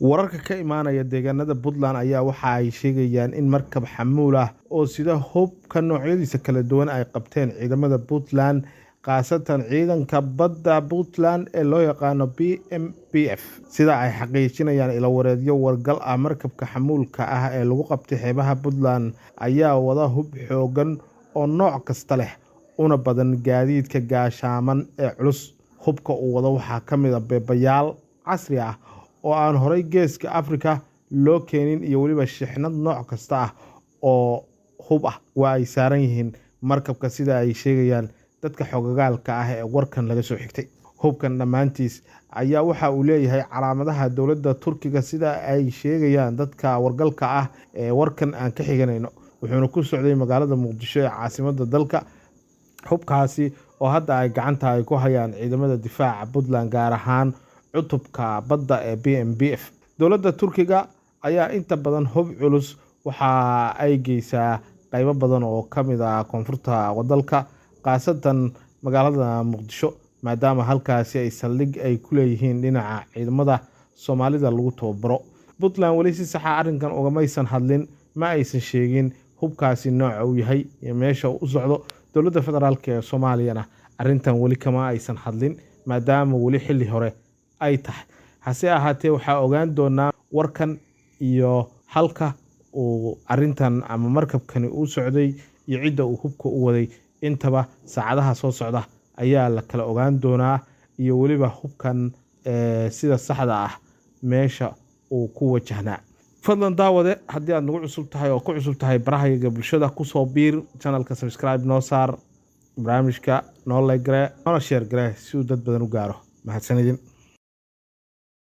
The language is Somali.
Wararka ka imaanaya deegaanada Puntland ayaa waxa ay sheegayaan in markab xamuul ah oo sida hubka noocyadiisa kala duwan ay qabteen ciidamada Puntland, khaasatan ciidanka badda Puntland ee loo yaqaan BMPF. Sida ay xaqiijinayaan ilawareedyo wargal ah, markabka xamuulka ah ee lagu qabtay xeebaha Puntland ayaa wada hub xooggan oo nooc kasta leh, una badan gaadiidka gaashaaman ee culus. Hubka uu wado waxaa ka mid ah beebayaal casri ah oo aan horay Geeska Afrika loo keenin iyo weliba shixnad nooc kasta ah oo hub ah waa ay saaran yihiin markabka, sida ay sheegayaan dadka xogagaalka ah ee warkan laga soo xigtay. Hubkan dhammaantiis ayaa waxa uu leeyahay calaamadaha dowladda Turkiga, sida ay sheegayaan dadka wargalka ah ee warkan aan ka xiganayno, wuxuuna ku socday magaalada Muqdisho ee caasimadda dalka. Hubkaasi oo hadda ay gacanta ay ku hayaan ciidamada difaaca Puntland, gaar ahaan cutubka badda ee BMPF. Dowladda Turkiga ayaa inta badan hub culus waxa ay geysaa qaybo badan oo ka mid ah koonfurta dalka, khaasatan magaalada Muqdisho, maadaama halkaasi ay saldhig ay ku leeyihiin dhinaca ciidamada Soomaalida lagu tababaro. Puntland weli si sax ah arrinkan ugamaysan hadlin, ma aysan sheegin hubkaasi nooca uu yahay iyo meesha uu u socdo. Dowladda federaalka ee Soomaaliyana arrintan weli kama aysan hadlin, maadaama weli xilli hore ay tahay. Hase ahaatee, waxaa ogaan doonaa warkan iyo halka uu arrintan ama markabkani u socday iyo cidda uu hubka u waday. Intaba saacadaha soo socda ayaa la kala ogaan doonaa, iyo weliba hubkan sida saxda ah meesha uu ku wajahnaa. Fadlan daawade, haddii aad nagu cusub tahay oo ku cusub tahay barahayaga bulshada, kusoo biir channelka, subscribe noo saar, barnaamijka noo like gare, noo share gare si uu dad badan u gaaro. Mahadsanidin.